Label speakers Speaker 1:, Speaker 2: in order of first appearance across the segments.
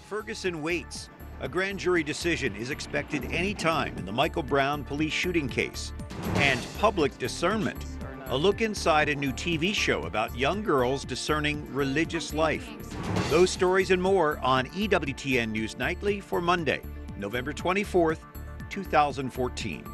Speaker 1: Ferguson waits. A grand jury decision is expected any time in the Michael Brown police shooting case. And public discernment. A look inside a new TV show about young girls discerning religious life. Those stories and more on EWTN News Nightly for Monday, November 24th, 2014.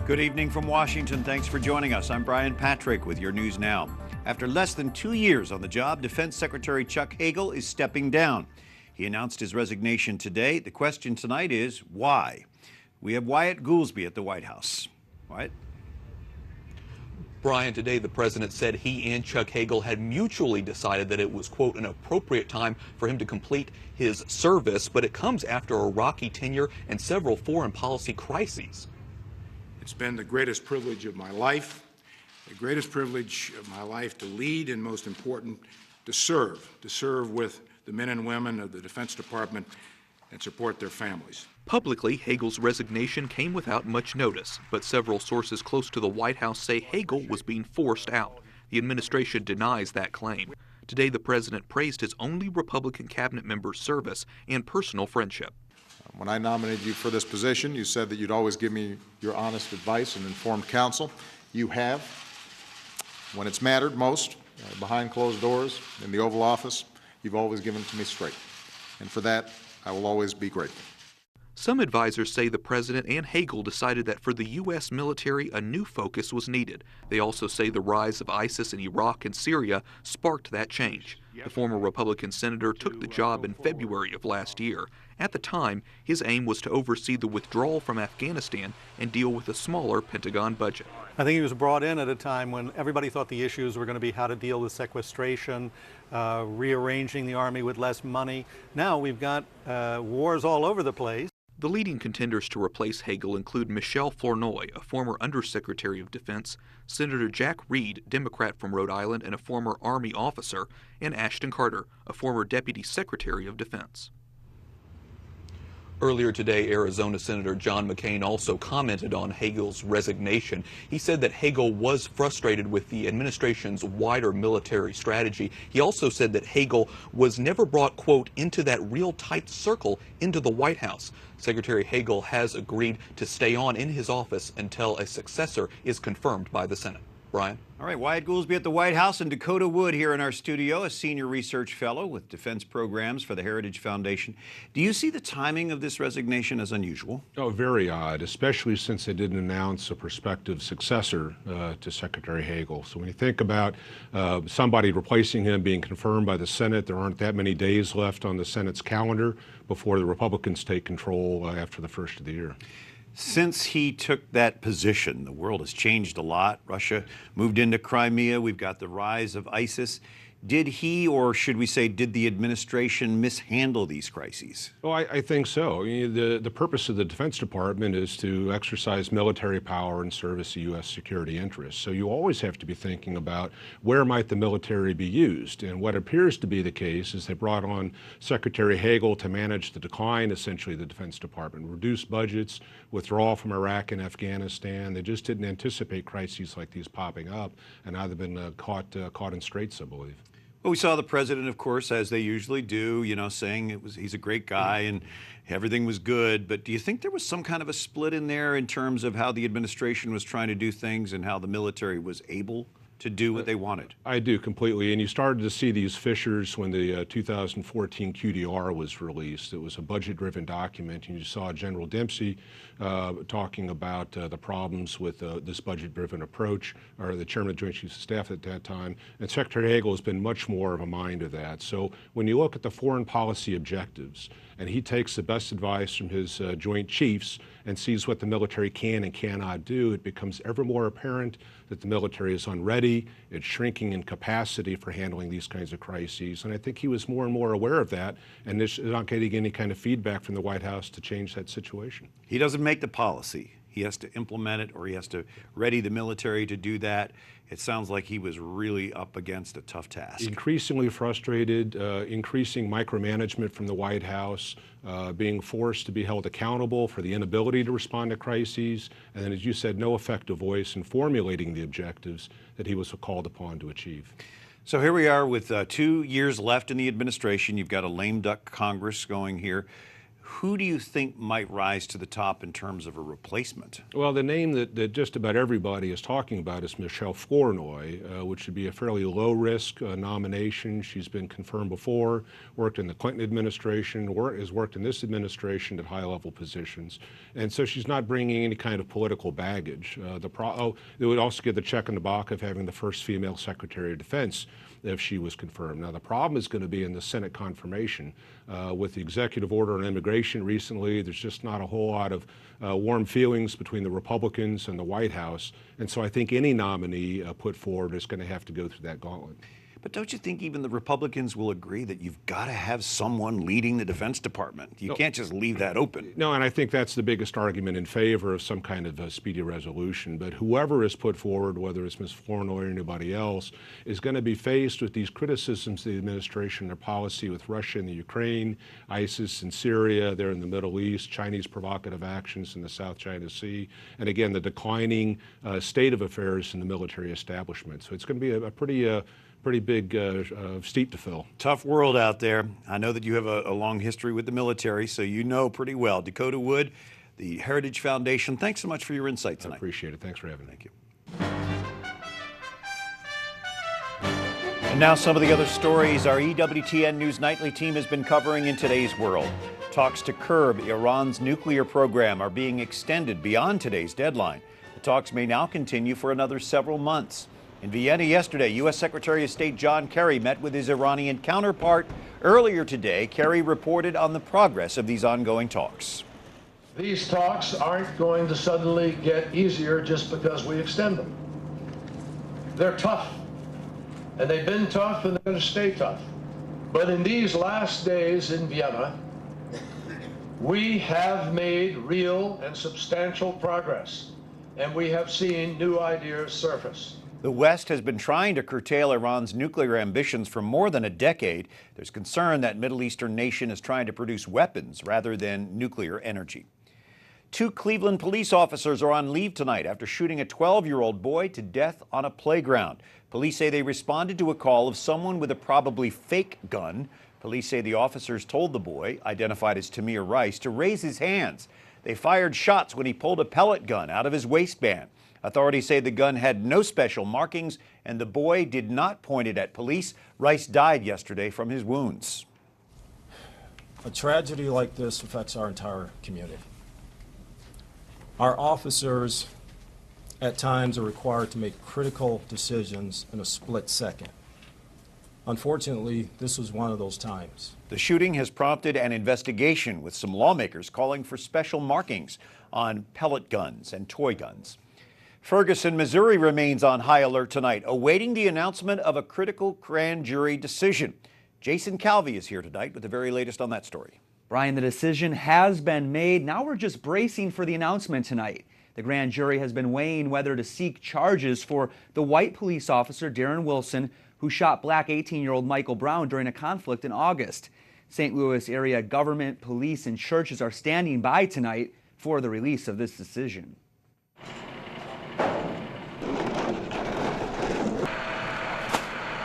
Speaker 1: Good evening from Washington. Thanks for joining us. I'm Brian Patrick with your news now. After less than 2 years on the job, Defense Secretary Chuck Hagel is stepping down. He announced his resignation today. The question tonight is why? We have Wyatt Goolsby at the White House. Wyatt?
Speaker 2: Brian, today the president said he and Chuck Hagel had mutually decided that it was, quote, an appropriate time for him to complete his service, but it comes after a rocky tenure and several foreign policy crises.
Speaker 3: It's been the greatest privilege of my life, the greatest privilege of my life to lead, and most important, to serve with the men and women of the Defense Department and support their families.
Speaker 2: Publicly, Hagel's resignation came without much notice, but several sources close to the White House say Hagel was being forced out. The administration denies that claim. Today, the president praised his only Republican cabinet member's service and personal friendship.
Speaker 4: When I nominated you for this position, you said that you'd always give me your honest advice and informed counsel. You have. When it's mattered most, behind closed doors, in the Oval Office, you've always given it to me straight. And for that, I will always be grateful.
Speaker 2: Some advisors say the president and Hagel decided that for the U.S. military, a new focus was needed. They also say the rise of ISIS in Iraq and Syria sparked that change. The former Republican senator took the job in February of last year. At the time, his aim was to oversee the withdrawal from Afghanistan and deal with a smaller Pentagon budget.
Speaker 5: I think he was brought in at a time when everybody thought the issues were going to be how to deal with sequestration, rearranging the Army with less money. Now we've got wars all over the place.
Speaker 2: The leading contenders to replace Hagel include Michelle Flournoy, a former Undersecretary of Defense, Senator Jack Reed, Democrat from Rhode Island and a former Army officer, and Ashton Carter, a former Deputy Secretary of Defense. Earlier today, Arizona Senator John McCain also commented on Hagel's resignation. He said that Hagel was frustrated with the administration's wider military strategy. He also said that Hagel was never brought, quote, into that real tight circle into the White House. Secretary Hagel has agreed to stay on in his office until a successor is confirmed by the Senate. Brian?
Speaker 1: All right, Wyatt Goolsby at the White House and Dakota Wood here in our studio, a senior research fellow with defense programs for the Heritage Foundation. Do you see the timing of this resignation as unusual?
Speaker 6: Oh, very odd, especially since they didn't announce a prospective successor to Secretary Hagel. So when you think about somebody replacing him being confirmed by the Senate, there aren't that many days left on the Senate's calendar before the Republicans take control after the first of the year.
Speaker 1: Since he took that position, the world has changed a lot. Russia moved into Crimea. We've got the rise of ISIS. Did he, or should we say, did the administration mishandle these crises?
Speaker 6: Oh, I think so. The purpose of the Defense Department is to exercise military power and service the U.S. security interests. So you always have to be thinking about where might the military be used. And what appears to be the case is they brought on Secretary Hagel to manage the decline, essentially, of the Defense Department, reduce budgets, withdrawal from Iraq and Afghanistan. They just didn't anticipate crises like these popping up, and now they've been caught in straits, I believe.
Speaker 1: Well, we saw the president, of course, as they usually do, saying he's a great guy and everything was good. But do you think there was some kind of a split in there in terms of how the administration was trying to do things and how the military was able to do what they wanted?
Speaker 6: I do completely. And you started to see these fissures when the 2014 QDR was released. It was a budget-driven document, and you saw General Dempsey talking about the problems with this budget-driven approach, or the chairman of the Joint Chiefs of Staff at that time. And Secretary Hagel has been much more of a mind of that. So when you look at the foreign policy objectives, and he takes the best advice from his Joint Chiefs and sees what the military can and cannot do, it becomes ever more apparent that the military is unready, it's shrinking in capacity for handling these kinds of crises. And I think he was more and more aware of that, and is not getting any kind of feedback from the White House to change that situation.
Speaker 1: He doesn't make the policy. he has to implement it, or he has to ready the military to do that. It sounds like he was really up against a tough task.
Speaker 6: Increasingly frustrated, increasing micromanagement from the White House, being forced to be held accountable for the inability to respond to crises, and then, as you said, no effective voice in formulating the objectives that he was called upon to achieve.
Speaker 1: So here we are with 2 years left in the administration. You've got a lame duck Congress going here. Who do you think might rise to the top in terms of a replacement?
Speaker 6: Well, the name that just about everybody is talking about is Michelle Flournoy, which would be a fairly low-risk nomination. She's been confirmed before, worked in the Clinton administration, has worked in this administration at high-level positions. And so she's not bringing any kind of political baggage. It would also get the check in the box of having the first female Secretary of Defense if she was confirmed. Now, the problem is going to be in the Senate confirmation. With the executive order on immigration recently, there's just not a whole lot of warm feelings between the Republicans and the White House. And so I think any nominee put forward is going to have to go through that gauntlet.
Speaker 1: But don't you think even the Republicans will agree that you've got to have someone leading the Defense Department? You can't just leave that open.
Speaker 6: No, and I think that's the biggest argument in favor of some kind of a speedy resolution. But whoever is put forward, whether it's Ms. Flournoy or anybody else, is going to be faced with these criticisms of the administration, their policy with Russia and the Ukraine, ISIS in Syria, they're in the Middle East, Chinese provocative actions in the South China Sea, and again, the declining state of affairs in the military establishment. So it's going to be a pretty big seat to fill.
Speaker 1: Tough world out there. I know that you have a long history with the military, so you know pretty well. Dakota Wood, the Heritage Foundation, thanks so much for your insight tonight.
Speaker 6: I appreciate it. Thanks for having me.
Speaker 1: Thank you. And now some of the other stories our EWTN News Nightly team has been covering in today's world. Talks to curb Iran's nuclear program are being extended beyond today's deadline. The talks may now continue for another several months. In Vienna yesterday, U.S. Secretary of State John Kerry met with his Iranian counterpart. Earlier today, Kerry reported on the progress of these ongoing talks.
Speaker 7: These talks aren't going to suddenly get easier just because we extend them. They're tough, and they've been tough, and they're going to stay tough. But in these last days in Vienna, we have made real and substantial progress, and we have seen new ideas surface.
Speaker 1: The West has been trying to curtail Iran's nuclear ambitions for more than a decade. There's concern that Middle Eastern nation is trying to produce weapons rather than nuclear energy. 2 Cleveland police officers are on leave tonight after shooting a 12-year-old boy to death on a playground. Police say they responded to a call of someone with a probably fake gun. Police say the officers told the boy, identified as Tamir Rice, to raise his hands. They fired shots when he pulled a pellet gun out of his waistband. Authorities say the gun had no special markings and the boy did not point it at police. Rice died yesterday from his wounds.
Speaker 8: A tragedy like this affects our entire community. Our officers at times are required to make critical decisions in a split second. Unfortunately, this was one of those times.
Speaker 1: The shooting has prompted an investigation, with some lawmakers calling for special markings on pellet guns and toy guns. Ferguson, Missouri remains on high alert tonight, awaiting the announcement of a critical grand jury decision. Jason Calvi is here tonight with the very latest on that story.
Speaker 9: Brian, the decision has been made. Now we're just bracing for the announcement tonight. The grand jury has been weighing whether to seek charges for the white police officer, Darren Wilson, who shot black 18-year-old Michael Brown during a conflict in August. St. Louis area government, police, and churches are standing by tonight for the release of this decision.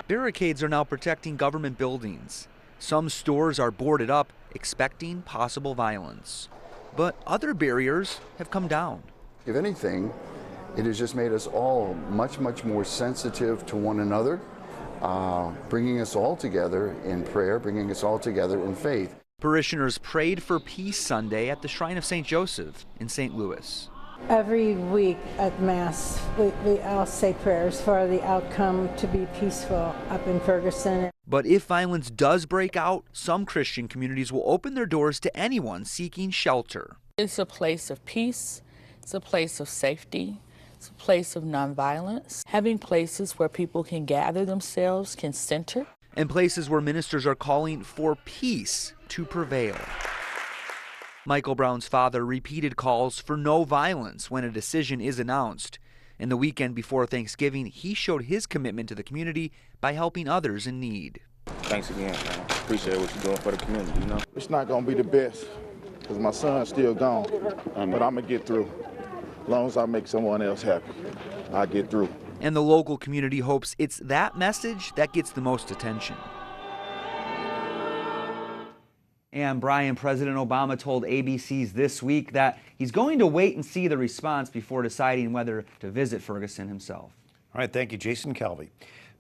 Speaker 9: Barricades are now protecting government buildings. Some stores are boarded up, expecting possible violence. But other barriers have come down.
Speaker 10: If anything, it has just made us all much more sensitive to one another, bringing us all together in prayer, bringing us all together in faith.
Speaker 9: Parishioners prayed for Peace Sunday at the Shrine of St. Joseph in St. Louis.
Speaker 11: Every week at Mass, we all say prayers for the outcome to be peaceful up in Ferguson.
Speaker 9: But if violence does break out, some Christian communities will open their doors to anyone seeking shelter.
Speaker 12: It's a place of peace, it's a place of safety, it's a place of nonviolence. Having places where people can gather themselves, can center.
Speaker 9: And places where ministers are calling for peace to prevail. Michael Brown's father repeated calls for no violence when a decision is announced. In the weekend before Thanksgiving, he showed his commitment to the community by helping others in need.
Speaker 13: Thanks again, man. Appreciate what you're doing for the community, you know?
Speaker 14: It's not going to be the best because my son's still gone, but I'm going to get through. As long as I make someone else happy, I'll get through.
Speaker 9: And the local community hopes it's that message that gets the most attention. And Brian, President Obama told ABC's This Week that he's going to wait and see the response before deciding whether to visit Ferguson himself.
Speaker 1: All right, thank you, Jason Calvi.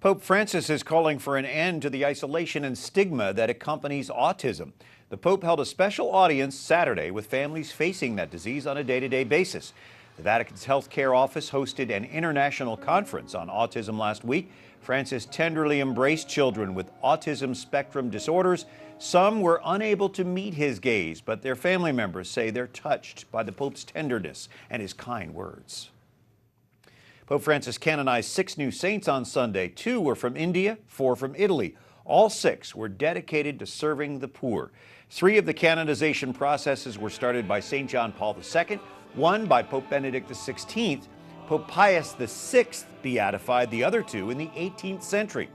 Speaker 1: Pope Francis is calling for an end to the isolation and stigma that accompanies autism. The Pope held a special audience Saturday with families facing that disease on a day-to-day basis. The Vatican's healthcare office hosted an international conference on autism last week. Francis tenderly embraced children with autism spectrum disorders. Some were unable to meet his gaze, but their family members say they're touched by the Pope's tenderness and his kind words. Pope Francis canonized 6 new saints on Sunday. 2 were from India, 4 from Italy. All 6 were dedicated to serving the poor. 3 of the canonization processes were started by St. John Paul II, 1 by Pope Benedict XVI. Pope Pius VI beatified the other 2 in the 18th century.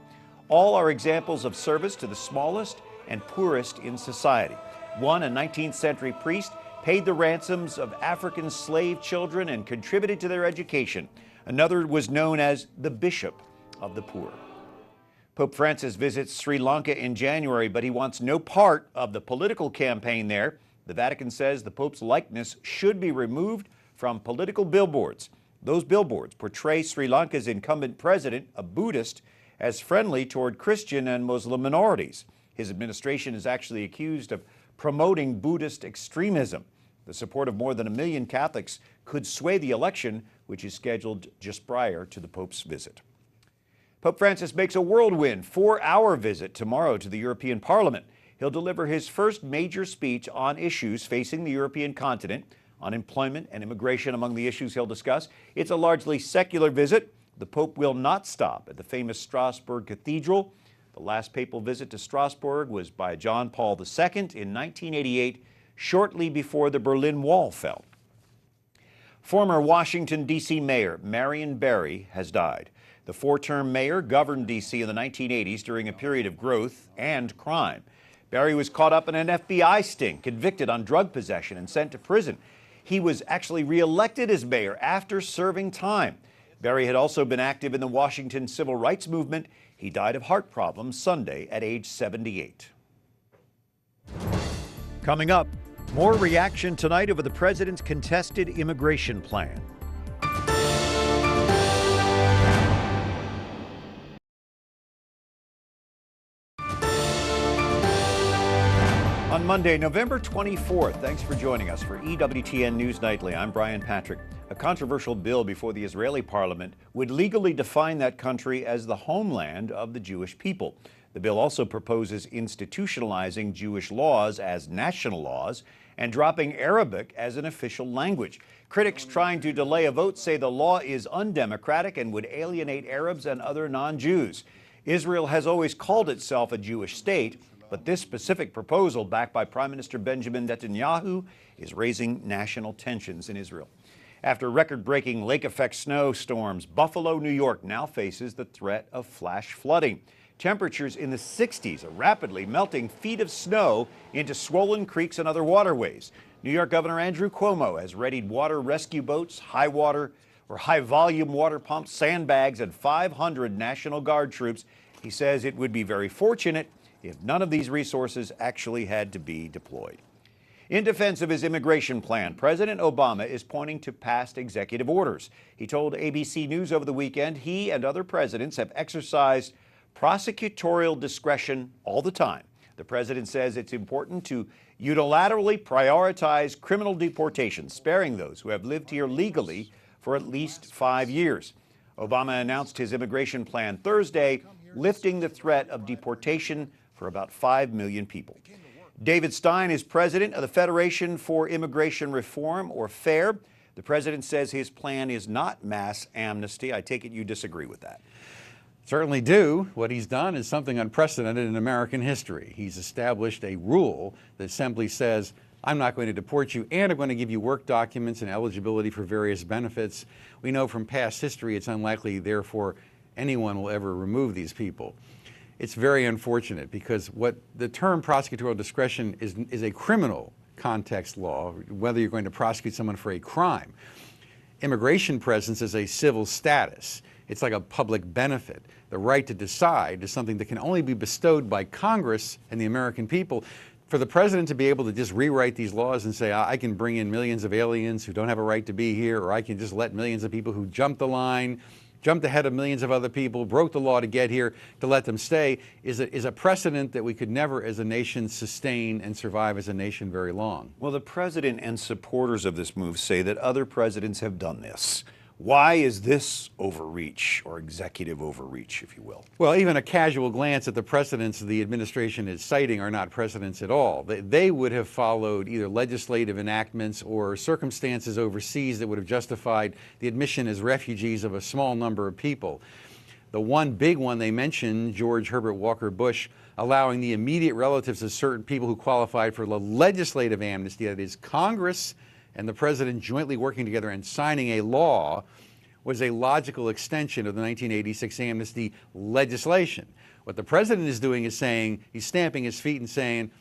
Speaker 1: All are examples of service to the smallest and poorest in society. One, a 19th century priest, paid the ransoms of African slave children and contributed to their education. Another was known as the Bishop of the Poor. Pope Francis visits Sri Lanka in January, but he wants no part of the political campaign there. The Vatican says the Pope's likeness should be removed from political billboards. Those billboards portray Sri Lanka's incumbent president, a Buddhist, as friendly toward Christian and Muslim minorities. His administration is actually accused of promoting Buddhist extremism. The support of more than 1 million Catholics could sway the election, which is scheduled just prior to the Pope's visit. Pope Francis makes a whirlwind 4-hour visit tomorrow to the European Parliament. He'll deliver his first major speech on issues facing the European continent. Unemployment and immigration among the issues he'll discuss. It's a largely secular visit. The Pope will not stop at the famous Strasbourg Cathedral. The last papal visit to Strasbourg was by John Paul II in 1988, shortly before the Berlin Wall fell. Former Washington, D.C. Mayor Marion has died. The 4-term mayor governed D.C. in the 1980s during a period of growth and crime. Barry was caught up in an FBI sting, convicted on drug possession, and sent to prison. He was actually reelected as mayor after serving time. Barry had also been active in the Washington civil rights movement. He died of heart problems Sunday at age 78. Coming up, more reaction tonight over the president's contested immigration plan. On Monday, November 24th, thanks for joining us for EWTN News Nightly. I'm Brian Patrick. A controversial bill before the Israeli parliament would legally define that country as the homeland of the Jewish people. The bill also proposes institutionalizing Jewish laws as national laws and dropping Arabic as an official language. Critics trying to delay a vote say the law is undemocratic and would alienate Arabs and other non-Jews. Israel has always called itself a Jewish state, but this specific proposal, backed by Prime Minister Benjamin Netanyahu, is raising national tensions in Israel. After record-breaking lake-effect snowstorms, Buffalo, New York now faces the threat of flash flooding. Temperatures in the 60s are rapidly melting feet of snow into swollen creeks and other waterways. New York Governor Andrew Cuomo has readied water rescue boats, high-volume water pumps, sandbags, and 500 National Guard troops. He says it would be very fortunate if none of these resources actually had to be deployed. In defense of his immigration plan, President Obama is pointing to past executive orders. He told ABC News over the weekend he and other presidents have exercised prosecutorial discretion all the time. The president says it's important to unilaterally prioritize criminal deportation, sparing those who have lived here legally for at least 5 years. Obama announced his immigration plan Thursday, lifting the threat of deportation for about 5 million people. David Stein is president of the Federation for Immigration Reform, or FAIR. The president says his plan is not mass amnesty. I take it you disagree with that.
Speaker 15: Certainly do. What he's done is something unprecedented in American history. He's established a rule that simply says, I'm not going to deport you, and I'm going to give you work documents and eligibility for various benefits. We know from past history it's unlikely, therefore, anyone will ever remove these people. It's very unfortunate because what the term prosecutorial discretion is a criminal context law, whether you're going to prosecute someone for a crime. Immigration presence is a civil status. It's like a public benefit. The right to decide is something that can only be bestowed by Congress and the American people. For the president to be able to just rewrite these laws and say, I can bring in millions of aliens who don't have a right to be here, or I can just let millions of people who jumped the line, jumped ahead of millions of other people, broke the law to get here, to let them stay, is a precedent that we could never as a nation sustain and survive as a nation very long.
Speaker 1: Well, the president and supporters of this move say that other presidents have done this. Why is this overreach, or executive overreach, if you will?
Speaker 15: Well, even a casual glance at the precedents the administration is citing are not precedents at all. They would have followed either legislative enactments or circumstances overseas that would have justified the admission as refugees of a small number of people. The one big one they mentioned, George Herbert Walker Bush, allowing the immediate relatives of certain people who qualified for the legislative amnesty, that is Congress and the president jointly working together and signing a law, was a logical extension of the 1986 amnesty legislation. What the president is doing is saying, he's stamping his feet and saying,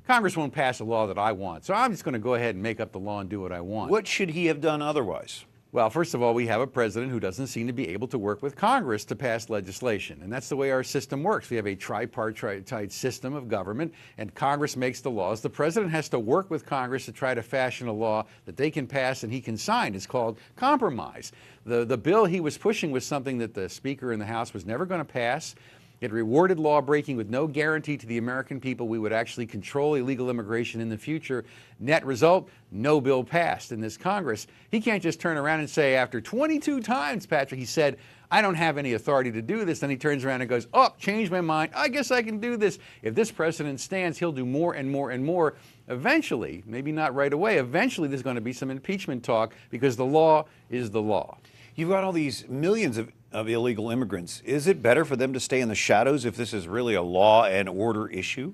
Speaker 15: Congress won't pass a law that I want, so I'm just going to go ahead and make up the law and do what I want.
Speaker 1: What should he have done otherwise?
Speaker 15: Well, first of all, we have a president who doesn't seem to be able to work with Congress to pass legislation, and that's the way our system works. We have a tripartite system of government, and Congress makes the laws. The president has to work with Congress to try to fashion a law that they can pass and he can sign. It's called compromise. The bill he was pushing was something that the Speaker in the House was never going to pass. It rewarded law breaking with no guarantee to the American people we would actually control illegal immigration in the future. Net result, no bill passed in this Congress. He can't just turn around and say, after 22 times, Patrick, he said, I don't have any authority to do this. Then he turns around and goes, oh, changed my mind. I guess I can do this. If this precedent stands, he'll do more and more and more. Eventually, maybe not right away, eventually there's going to be some impeachment talk because the law is the law.
Speaker 1: You've got all these millions of illegal immigrants. Is it better for them to stay in the shadows if this is really a law and order issue?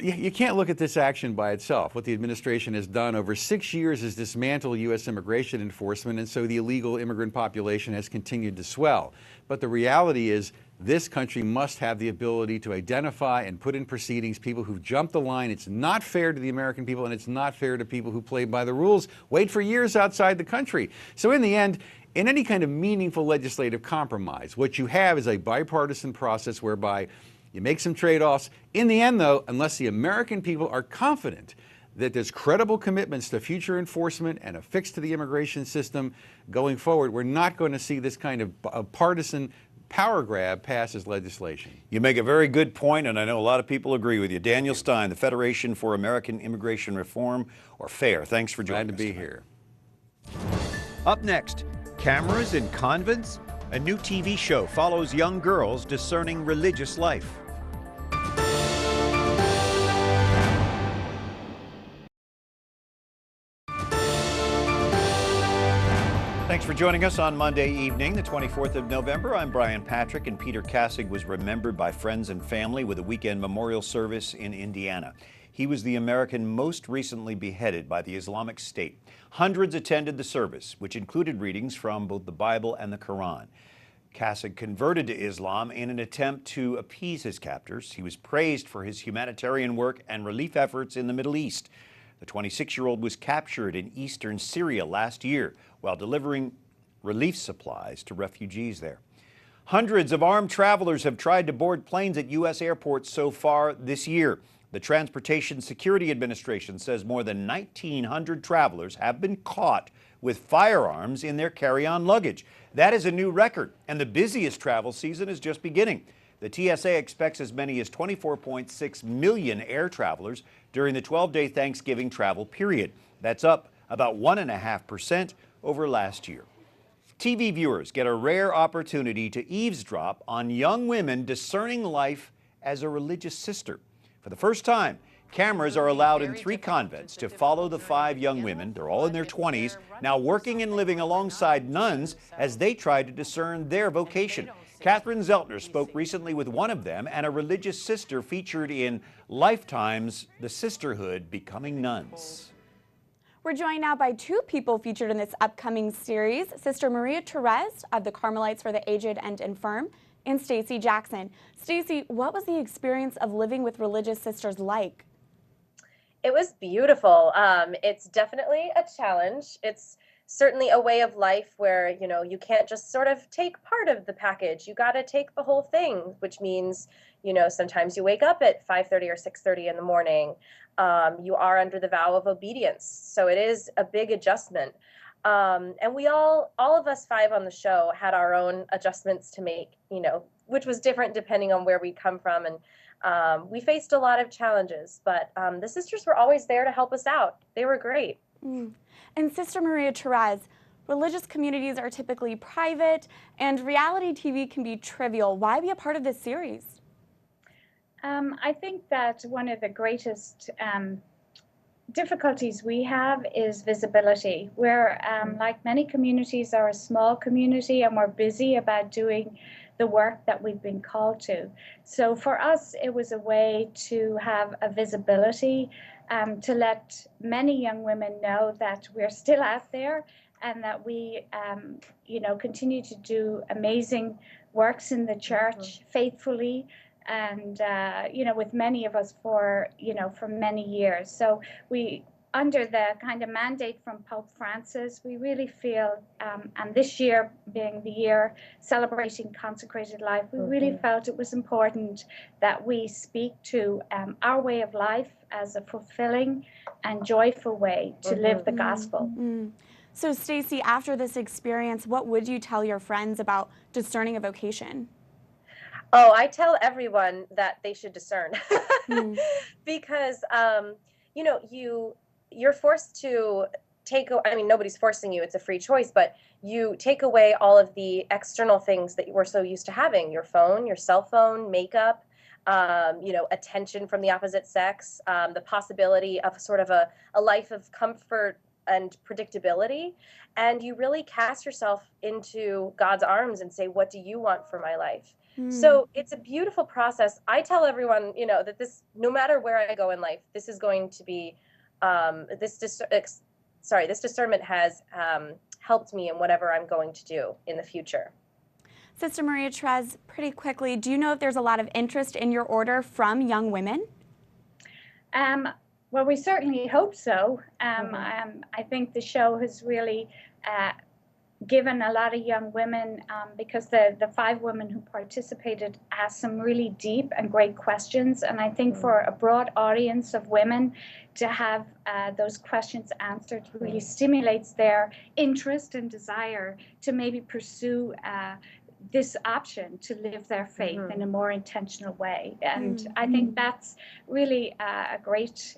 Speaker 15: You can't look at this action by itself. What the administration has done over 6 years is dismantle U.S. immigration enforcement, and so the illegal immigrant population has continued to swell. But the reality is this country must have the ability to identify and put in proceedings people who've jumped the line. It's not fair to the American people, and it's not fair to people who play by the rules, wait for years outside the country. So in the end, in any kind of meaningful legislative compromise, what you have is a bipartisan process whereby you make some trade-offs. In the end, though, unless the American people are confident that there's credible commitments to future enforcement and a fix to the immigration system going forward, we're not going to see this kind of partisan power grab pass as legislation.
Speaker 1: You make a very good point, and I know a lot of people agree with you. Daniel Stein, the Federation for American Immigration Reform, or FAIR. Thanks for joining us.
Speaker 15: Glad to be here.
Speaker 1: Up next, cameras in convents? A new TV show follows young girls discerning religious life. Thanks for joining us on Monday evening, the 24th of November. I'm Brian Patrick, and Peter Kassig was remembered by friends and family with a weekend memorial service in Indiana. He was the American most recently beheaded by the Islamic State. Hundreds attended the service, which included readings from both the Bible and the Quran. Kassig converted to Islam in an attempt to appease his captors. He was praised for his humanitarian work and relief efforts in the Middle East. The 26-year-old was captured in eastern Syria last year while delivering relief supplies to refugees there. Hundreds of armed travelers have tried to board planes at U.S. airports so far this year. The Transportation Security Administration says more than 1,900 travelers have been caught with firearms in their carry-on luggage. That is a new record, and the busiest travel season is just beginning. The TSA expects as many as 24.6 million air travelers during the 12-day Thanksgiving travel period. That's up about 1.5% over last year. TV viewers get a rare opportunity to eavesdrop on young women discerning life as a religious sister. For the first time, cameras are allowed in 3 convents to follow the 5 young women. They're all in their 20s, now working and living alongside nuns as they try to discern their vocation. Catherine Szeltner spoke recently with one of them and a religious sister featured in Lifetime's The Sisterhood Becoming Nuns.
Speaker 16: We're joined now by two people featured in this upcoming series, Sister Maria Therese of the Carmelites for the Aged and Infirm, and Stacy Jackson. Stacy, what was the experience of living with religious sisters like?
Speaker 17: It was beautiful. It's definitely a challenge. It's certainly a way of life where, you know, you can't just sort of take part of the package. You got to take the whole thing, which means, you know, sometimes you wake up at 5:30 or 6:30 in the morning. You are under the vow of obedience. So it is a big adjustment. And we all of us five on the show had our own adjustments to make, you know, which was different depending on where we come from. And we faced a lot of challenges, but the sisters were always there to help us out. They were great.
Speaker 16: And Sister Maria Therese, religious communities are typically private and reality TV can be trivial. Why be a part of this series?
Speaker 18: I think that one of the greatest difficulties we have is visibility. We're, like many communities, are a small community and we're busy about doing the work that we've been called to. So for us, it was a way to have a visibility, to let many young women know that we're still out there and that we, you know, continue to do amazing works in the church faithfully, and you know, with many of us for, you know, for many years. So we, under the kind of mandate from Pope Francis, we really feel, and this year being the year celebrating consecrated life, we really felt it was important that we speak to our way of life as a fulfilling and joyful way to live the gospel.
Speaker 16: So Stacy, after this experience, what would you tell your friends about discerning a vocation?
Speaker 17: Oh, I tell everyone that they should discern because, you know, you're forced to I mean, nobody's forcing you, it's a free choice, but you take away all of the external things that you were so used to having, your phone, your cell phone, makeup, you know, attention from the opposite sex, the possibility of sort of a life of comfort and predictability. And you really cast yourself into God's arms and say, what do you want for my life? So it's a beautiful process. I tell everyone, you know, that this, no matter where I go in life, this is going to be, this discernment has helped me in whatever I'm going to do in the future.
Speaker 16: Sister Maria Therese, pretty quickly, do you know if there's a lot of interest in your order from young women?
Speaker 18: Well, we certainly hope so. I think the show has really given a lot of young women, because the 5 women who participated asked some really deep and great questions. And I think for a broad audience of women to have those questions answered really stimulates their interest and desire to maybe pursue this option to live their faith in a more intentional way. And I think that's really a great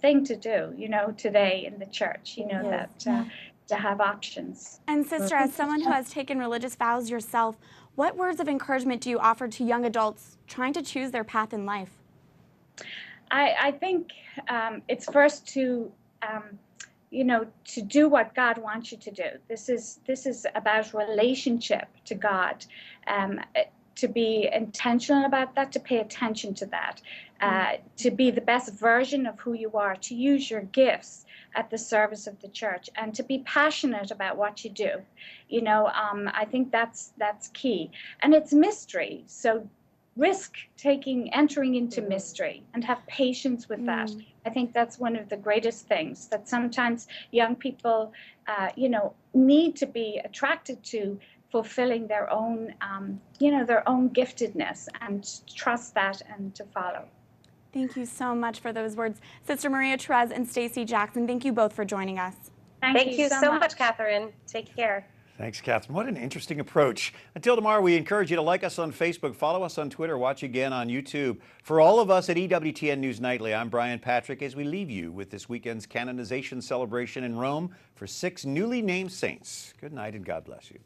Speaker 18: thing to do, you know, today in the church, you know, that to have options.
Speaker 16: And Sister, as someone who has taken religious vows yourself, what words of encouragement do you offer to young adults trying to choose their path in life?
Speaker 18: I think it's first to, you know, to do what God wants you to do. This is about relationship to God. To be intentional about that, to pay attention to that, to be the best version of who you are, to use your gifts at the service of the church, and to be passionate about what you do. You know, I think that's key. And it's mystery, so risk entering into mystery and have patience with that. I think that's one of the greatest things that sometimes young people, you know, need to be attracted to, fulfilling their own, you know, their own giftedness, and trust that and to follow.
Speaker 16: Thank you so much for those words. Sister Maria Therese and Stacy Jackson, thank you both for joining us.
Speaker 17: Thank you so much, Catherine. Take care.
Speaker 1: Thanks, Catherine. What an interesting approach. Until tomorrow, we encourage you to like us on Facebook, follow us on Twitter, watch again on YouTube. For all of us at EWTN News Nightly, I'm Brian Patrick, as we leave you with this weekend's canonization celebration in Rome for 6 newly named saints. Good night and God bless you.